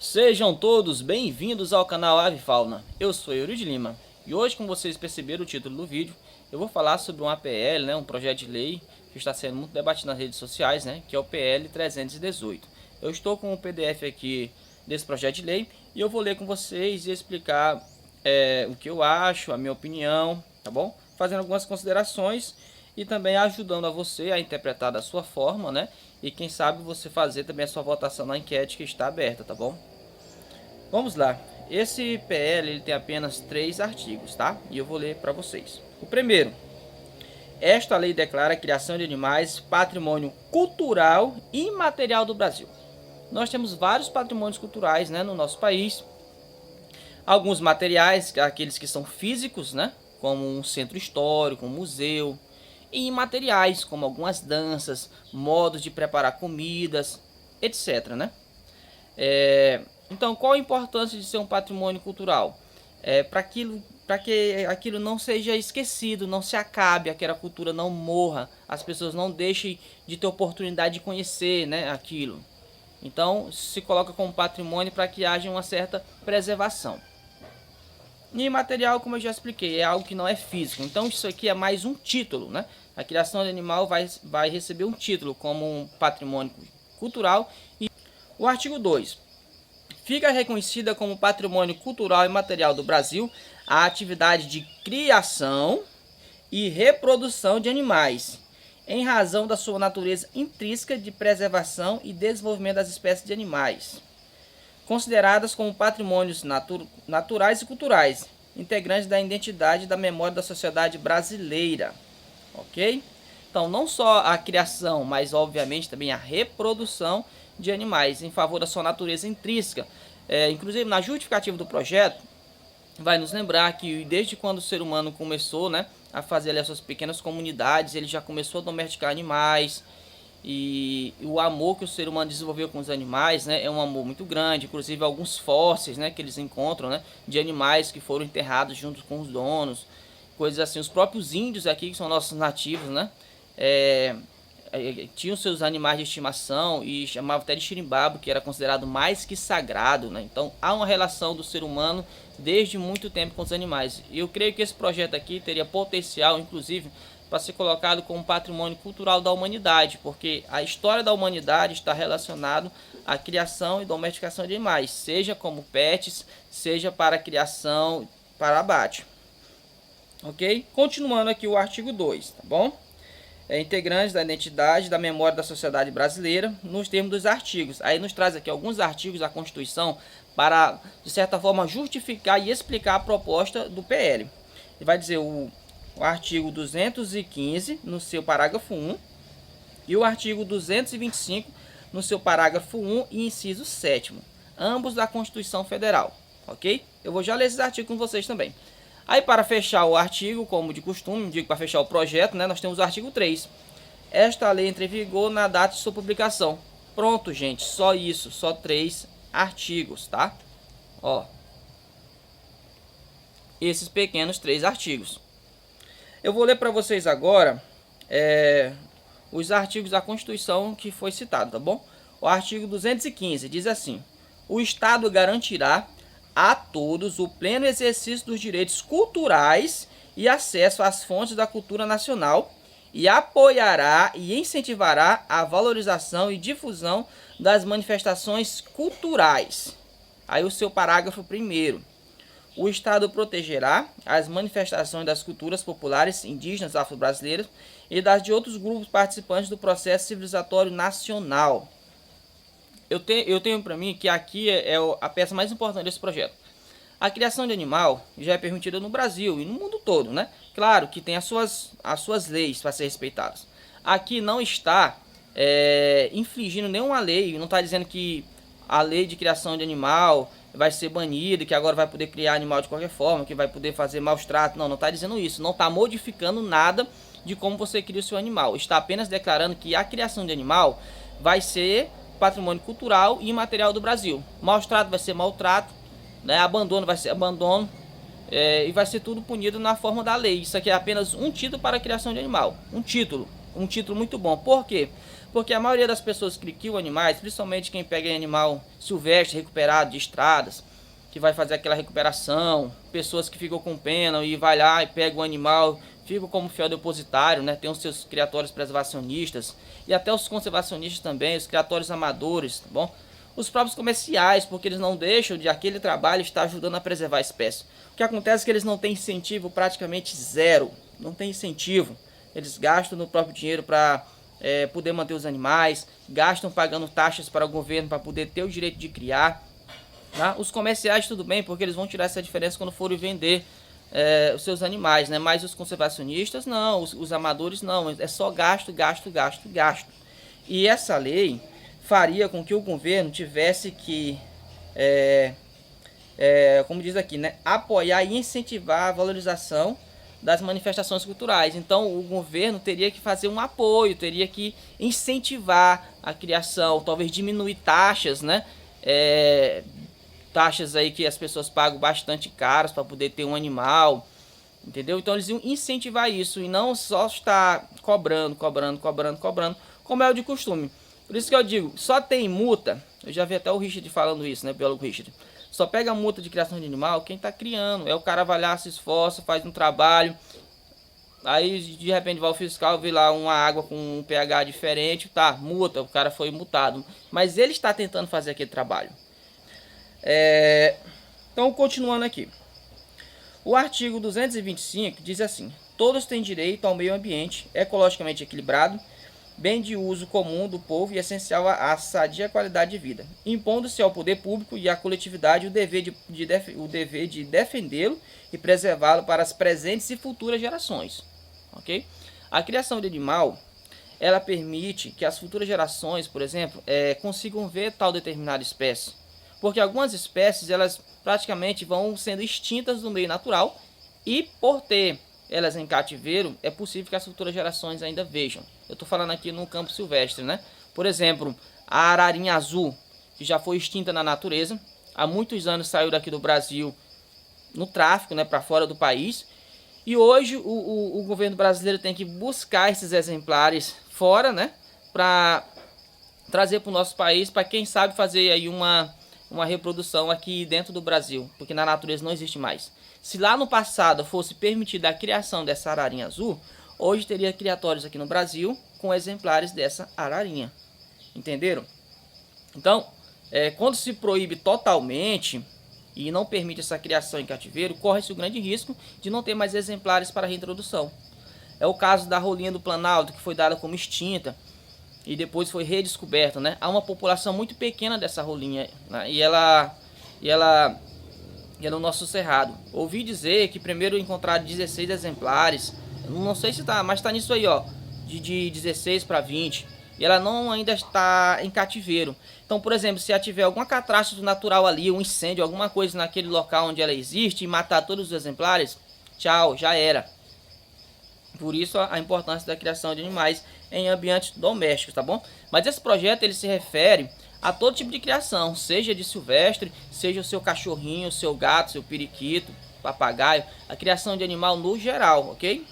Sejam todos bem-vindos ao canal Ave Fauna. Eu sou Yuri de Lima e hoje, como vocês perceberam o título do vídeo, eu vou falar sobre um APL, um projeto de lei que está sendo muito debatido nas redes sociais, que é o PL 318. Eu estou com o PDF aqui desse projeto de lei e eu vou ler com vocês e explicar o que eu acho, a minha opinião, tá bom? Fazendo algumas considerações e também ajudando a você a interpretar da sua forma, e quem sabe você fazer também a sua votação na enquete que está aberta, tá bom? Vamos lá. Esse PL ele tem apenas 3 artigos, tá? E eu vou ler para vocês. O primeiro: esta lei declara a criação de animais patrimônio cultural e imaterial do Brasil. Nós temos vários patrimônios culturais, no nosso país. Alguns materiais, aqueles que são físicos, como um centro histórico, um museu, e imateriais, como algumas danças, modos de preparar comidas, etc. Então, qual a importância de ser um patrimônio cultural? Para que aquilo não seja esquecido, não se acabe, aquela cultura não morra, as pessoas não deixem de ter oportunidade de conhecer aquilo. Então, se coloca como patrimônio para que haja uma certa preservação. E imaterial, como eu já expliquei, é algo que não é físico. Então isso aqui é mais um título, A criação de animal vai receber um título como um patrimônio cultural. E o artigo 2. Fica reconhecida como patrimônio cultural e material do Brasil a atividade de criação e reprodução de animais, em razão da sua natureza intrínseca de preservação e desenvolvimento das espécies de animais, consideradas como patrimônios naturais e culturais, integrantes da identidade e da memória da sociedade brasileira. Ok? Então, não só a criação, mas obviamente também a reprodução de animais em favor da sua natureza intrínseca. Inclusive, na justificativa do projeto, vai nos lembrar que desde quando o ser humano começou a fazer ali as suas pequenas comunidades, ele já começou a domesticar animais. E o amor que o ser humano desenvolveu com os animais é um amor muito grande. Inclusive alguns fósseis que eles encontram de animais que foram enterrados junto com os donos, coisas assim. Os próprios índios aqui, que são nossos nativos, tinham seus animais de estimação e chamavam até de xirimbabo, que era considerado mais que sagrado. Então há uma relação do ser humano desde muito tempo com os animais. E eu creio que esse projeto aqui teria potencial, inclusive, para ser colocado como patrimônio cultural da humanidade, porque a história da humanidade está relacionada à criação e domesticação de animais, seja como pets, seja para criação, para abate. Ok? Continuando aqui o artigo 2, tá bom? Integrantes da identidade, da memória da sociedade brasileira, nos termos dos artigos. Aí nos traz aqui alguns artigos da Constituição para, de certa forma, justificar e explicar a proposta do PL. Ele vai dizer o artigo 215 no seu parágrafo 1 e o artigo 225 no seu parágrafo 1 e inciso 7º, ambos da Constituição Federal, ok? Eu vou já ler esses artigos com vocês também. Aí, para fechar o artigo, como de costume, digo para fechar o projeto, nós temos o artigo 3. Esta lei entra em vigor na data de sua publicação. Pronto, gente, só isso, só 3 artigos, tá? Ó, esses pequenos 3 artigos. Eu vou ler para vocês agora os artigos da Constituição que foi citado, tá bom? O artigo 215 diz assim: o Estado garantirá a todos o pleno exercício dos direitos culturais e acesso às fontes da cultura nacional e apoiará e incentivará a valorização e difusão das manifestações culturais. Aí o seu parágrafo 1º. O Estado protegerá as manifestações das culturas populares indígenas afro-brasileiras e das de outros grupos participantes do processo civilizatório nacional. Eu tenho para mim que aqui é a peça mais importante desse projeto. A criação de animal já é permitida no Brasil e no mundo todo, Claro que tem as suas leis para ser respeitadas. Aqui não está infringindo nenhuma lei, não está dizendo que a lei de criação de animal vai ser banida, que agora vai poder criar animal de qualquer forma, que vai poder fazer maus tratos. Não está dizendo isso. Não está modificando nada de como você cria o seu animal. Está apenas declarando que a criação de animal vai ser patrimônio cultural e imaterial do Brasil. Maus trato vai ser maltrato, abandono vai ser abandono, e vai ser tudo punido na forma da lei. Isso aqui é apenas um título para a criação de animal. Um título muito bom. Por quê? Porque a maioria das pessoas que criam animais, principalmente quem pega animal silvestre recuperado de estradas, que vai fazer aquela recuperação, pessoas que ficam com pena e vai lá e pega o animal, ficam como fiel depositário, né? Tem os seus criatórios preservacionistas e até os conservacionistas também, os criatórios amadores, tá bom? Os próprios comerciais, porque eles não deixam de aquele trabalho estar ajudando a preservar a espécie. O que acontece é que eles não têm incentivo, praticamente zero, não tem incentivo. Eles gastam no próprio dinheiro para poder manter os animais, gastam pagando taxas para o governo para poder ter o direito de criar. Tá? Os comerciais tudo bem, porque eles vão tirar essa diferença quando forem vender os seus animais, né? Mas os conservacionistas não, os amadores não, é só gasto, gasto, gasto, gasto. E essa lei faria com que o governo tivesse que, como diz aqui, né? Apoiar e incentivar a valorização das manifestações culturais. Então o governo teria que fazer um apoio, teria que incentivar a criação, talvez diminuir taxas, né? Taxas aí que as pessoas pagam bastante caras para poder ter um animal, entendeu? Então eles iam incentivar isso e não só estar cobrando, como é o de costume. Por isso que eu digo, só tem multa, eu já vi até o Richard falando isso, né, biólogo Richard. Só pega multa de criação de animal quem está criando, o cara vai lá, se esforça, faz um trabalho, aí de repente vai o fiscal, vê lá uma água com um pH diferente, tá, multa, o cara foi multado, mas ele está tentando fazer aquele trabalho. Então, continuando aqui. O artigo 225 diz assim: todos têm direito ao meio ambiente ecologicamente equilibrado, bem de uso comum do povo e essencial à sadia qualidade de vida, impondo-se ao poder público e à coletividade o dever de defendê-lo e preservá-lo para as presentes e futuras gerações. Ok? A criação de animal, ela permite que as futuras gerações, por exemplo, consigam ver tal determinada espécie. Porque algumas espécies, elas praticamente vão sendo extintas do meio natural e por ter elas em cativeiro, é possível que as futuras gerações ainda vejam. Eu estou falando aqui no campo silvestre, né? Por exemplo, a ararinha azul, que já foi extinta na natureza, há muitos anos saiu daqui do Brasil no tráfico, né, para fora do país, e hoje o governo brasileiro tem que buscar esses exemplares fora, né, para trazer para o nosso país, para quem sabe fazer aí uma reprodução aqui dentro do Brasil, porque na natureza não existe mais. Se lá no passado fosse permitida a criação dessa ararinha azul, hoje teria criatórios aqui no Brasil com exemplares dessa ararinha. Entenderam? Então, quando se proíbe totalmente e não permite essa criação em cativeiro, corre-se o grande risco de não ter mais exemplares para reintrodução. É o caso da rolinha do Planalto, que foi dada como extinta e depois foi redescoberta, né? Há uma população muito pequena dessa rolinha, né? e ela é no nosso cerrado. Ouvi dizer que primeiro encontraram 16 exemplares, não sei se tá, mas está nisso aí, ó, de 16 para 20, e ela não ainda está em cativeiro. Então, por exemplo, se tiver alguma catástrofe natural ali, um incêndio, alguma coisa naquele local onde ela existe e matar todos os exemplares, tchau, já era. Por isso a importância da criação de animais em ambientes domésticos, tá bom? Mas esse projeto ele se refere a todo tipo de criação, seja de silvestre, seja o seu cachorrinho, o seu gato, seu periquito, papagaio, a criação de animal no geral, ok?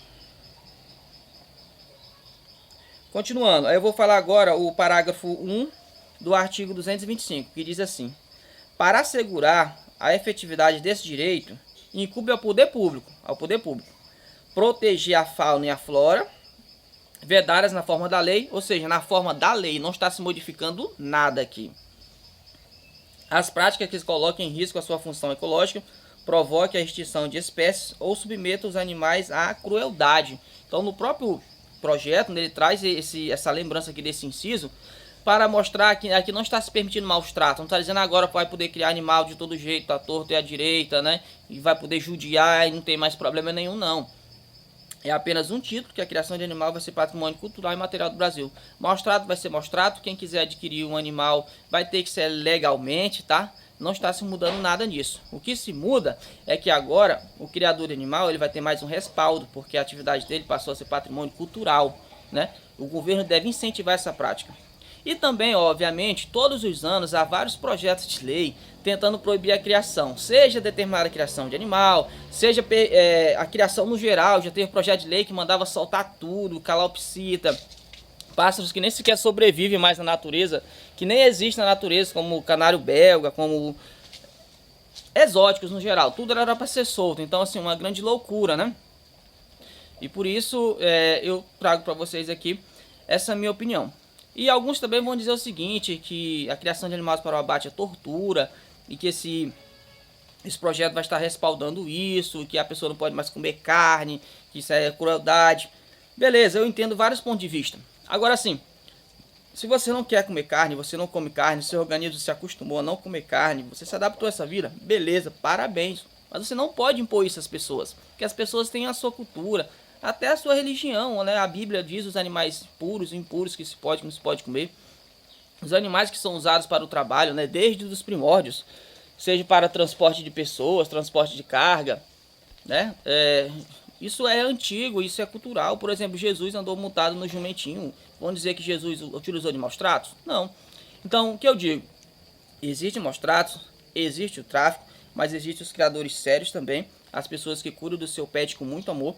Continuando, eu vou falar agora o parágrafo 1 do artigo 225, que diz assim: para assegurar a efetividade desse direito, incumbe ao poder público, proteger a fauna e a flora, vedadas na forma da lei, ou seja, na forma da lei, não está se modificando nada aqui. As práticas que coloquem em risco a sua função ecológica, provoquem a extinção de espécies ou submetam os animais à crueldade. Então, no próprio projeto, ele traz essa lembrança aqui desse inciso, para mostrar que aqui não está se permitindo maus tratos. Não está dizendo agora vai poder criar animal de todo jeito, à torta e à direita, né? E vai poder judiar e não tem mais problema nenhum, não. É apenas um título que a criação de animal vai ser patrimônio cultural e material do Brasil. Maus tratos vai ser maus tratos. Quem quiser adquirir um animal vai ter que ser legalmente, tá? Não está se mudando nada nisso. O que se muda é que agora o criador de animal ele vai ter mais um respaldo, porque a atividade dele passou a ser patrimônio cultural, né? O governo deve incentivar essa prática. E também, obviamente, todos os anos há vários projetos de lei tentando proibir a criação, seja determinada criação de animal, seja a criação no geral. Já teve projeto de lei que mandava soltar tudo, calopsita, pássaros que nem sequer sobrevivem mais na natureza, que nem existem na natureza, como o canário belga, como exóticos no geral. Tudo era para ser solto, então assim, uma grande loucura, né? E por isso eu trago para vocês aqui essa minha opinião. E alguns também vão dizer o seguinte, que a criação de animais para o abate é tortura, e que esse projeto vai estar respaldando isso, que a pessoa não pode mais comer carne, que isso é crueldade. Beleza, eu entendo vários pontos de vista. Agora sim, se você não quer comer carne, você não come carne, seu organismo se acostumou a não comer carne, você se adaptou a essa vida, beleza, parabéns. Mas você não pode impor isso às pessoas, porque as pessoas têm a sua cultura, até a sua religião, né? A Bíblia diz os animais puros e impuros que se pode, que não se pode comer. Os animais que são usados para o trabalho, né? Desde os primórdios, seja para transporte de pessoas, transporte de carga, né? Isso é antigo, isso é cultural. Por exemplo, Jesus andou montado no jumentinho. Vão dizer que Jesus utilizou de maus tratos? Não. Então, o que eu digo? Existem maus tratos, existe o tráfico, mas existem os criadores sérios também, as pessoas que cuidam do seu pet com muito amor.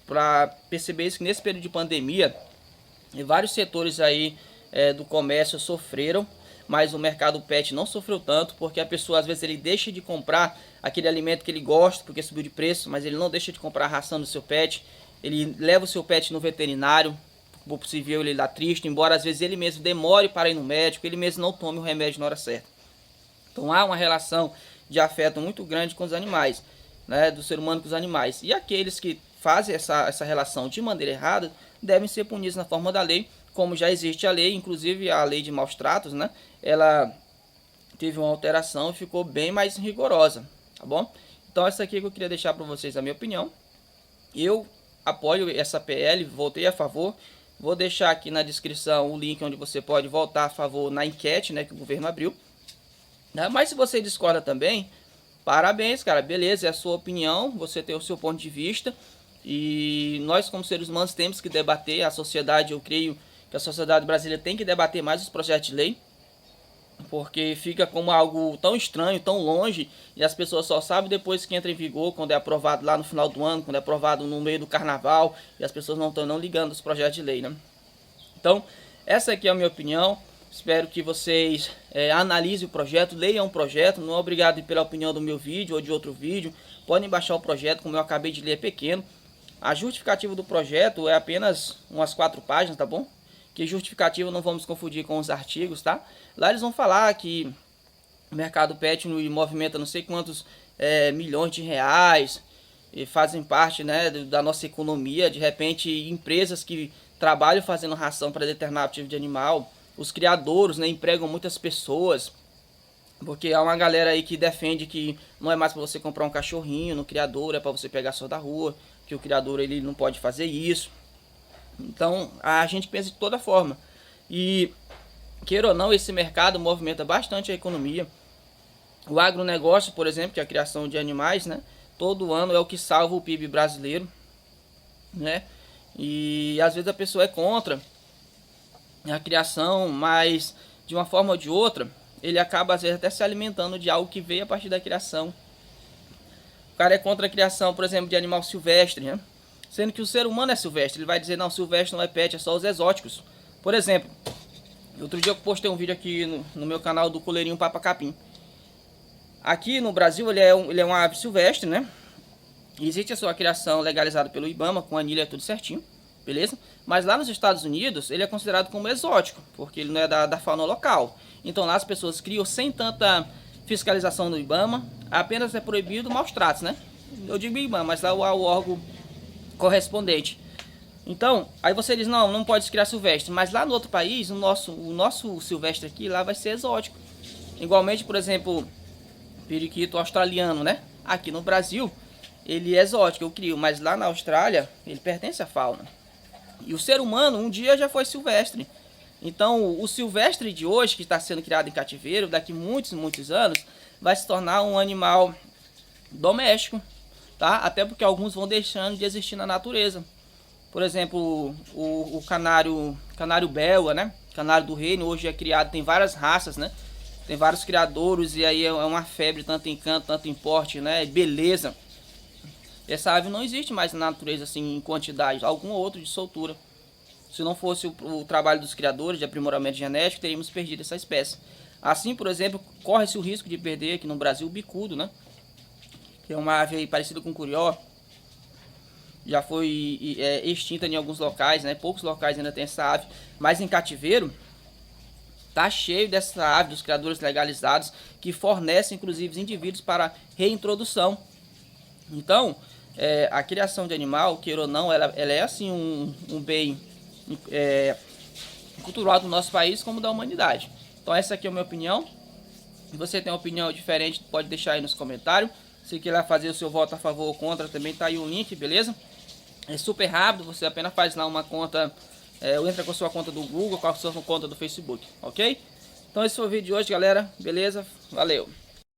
Para perceber isso, que nesse período de pandemia, vários setores aí do comércio sofreram, mas o mercado pet não sofreu tanto, porque a pessoa às vezes ele deixa de comprar aquele alimento que ele gosta, porque subiu de preço, mas ele não deixa de comprar a ração do seu pet, ele leva o seu pet no veterinário, por possível ele lá triste, embora às vezes ele mesmo demore para ir no médico, ele mesmo não tome o remédio na hora certa. Então há uma relação de afeto muito grande com os animais, né, do ser humano com os animais, e aqueles que fazem essa relação de maneira errada devem ser punidos na forma da lei, como já existe a lei, inclusive a lei de maus tratos, né? Ela teve uma alteração e ficou bem mais rigorosa, tá bom? Então essa aqui que eu queria deixar para vocês a minha opinião. Eu apoio essa PL, votei a favor. Vou deixar aqui na descrição o link onde você pode votar a favor na enquete, né, que o governo abriu. Mas se você discorda também, parabéns, cara, beleza, é a sua opinião, você tem o seu ponto de vista. E nós como seres humanos temos que debater, a sociedade, eu creio que a sociedade brasileira tem que debater mais os projetos de lei, porque fica como algo tão estranho, tão longe, e as pessoas só sabem depois que entra em vigor, quando é aprovado lá no final do ano, quando é aprovado no meio do carnaval, e as pessoas não estão não ligando os projetos de lei, né? Então, essa aqui é a minha opinião. Espero que vocês analisem o projeto, leiam o projeto, não é obrigado a ir pela opinião do meu vídeo ou de outro vídeo, podem baixar o projeto, como eu acabei de ler, é pequeno. A justificativa do projeto é apenas umas 4 páginas, tá bom? Que justificativa não vamos confundir com os artigos, tá? Lá eles vão falar que o mercado pet movimenta não sei quantos milhões de reais e fazem parte, né, da nossa economia. De repente, empresas que trabalham fazendo ração para determinado tipo de animal, os criadores, né, empregam muitas pessoas, porque há uma galera aí que defende que não é mais para você comprar um cachorrinho no criador, é para você pegar só da rua, que o criador ele não pode fazer isso. Então a gente pensa de toda forma. E queira ou não, esse mercado movimenta bastante a economia. O agronegócio, por exemplo, que é a criação de animais, né, todo ano é o que salva o PIB brasileiro, né? E às vezes a pessoa é contra a criação, mas de uma forma ou de outra, ele acaba às vezes até se alimentando de algo que veio a partir da criação. O cara é contra a criação, por exemplo, de animal silvestre, né? Sendo que o ser humano é silvestre. Ele vai dizer, não, silvestre não é pet, é só os exóticos. Por exemplo, outro dia eu postei um vídeo aqui no meu canal do coleirinho Papa Capim. Aqui no Brasil ele é uma ave silvestre, né? Existe a sua criação legalizada pelo IBAMA, com anilha tudo certinho, beleza? Mas lá nos Estados Unidos ele é considerado como exótico, porque ele não é da fauna local. Então lá as pessoas criam sem tanta fiscalização do IBAMA, apenas é proibido maus tratos, né? Eu digo IBAMA, mas lá o órgão correspondente. Então, aí você diz, não pode criar silvestre, mas lá no outro país, o nosso silvestre aqui, lá vai ser exótico. Igualmente, por exemplo, periquito australiano, né? Aqui no Brasil, ele é exótico, eu crio, mas lá na Austrália, ele pertence à fauna. E o ser humano, um dia já foi silvestre. Então, o silvestre de hoje, que está sendo criado em cativeiro, daqui muitos anos, vai se tornar um animal doméstico, tá? Até porque alguns vão deixando de existir na natureza. Por exemplo, o canário belga, né? Canário do reino, hoje é criado, tem várias raças, né? Tem vários criadouros e aí é uma febre, tanto em canto, tanto em porte, né? Beleza. Essa ave não existe mais na natureza assim em quantidade, algum outro de soltura. Se não fosse o trabalho dos criadores de aprimoramento genético, teríamos perdido essa espécie. Assim, por exemplo, corre-se o risco de perder aqui no Brasil o bicudo, né? Que é uma ave parecida com o curió. Já foi extinta em alguns locais, né? Poucos locais ainda tem essa ave. Mas em cativeiro, tá cheio dessa ave, dos criadores legalizados, que fornecem, inclusive, indivíduos para reintrodução. Então, a criação de animal, queira ou não, ela é assim um bem cultural do nosso país como da humanidade. Então essa aqui é a minha opinião. Se você tem uma opinião diferente, pode deixar aí nos comentários. Se quiser fazer o seu voto a favor ou contra, também tá aí o link, beleza? É super rápido, você apenas faz lá uma conta, entra com a sua conta do Google, com a sua conta do Facebook, ok? Então esse foi o vídeo de hoje, galera. Beleza? Valeu!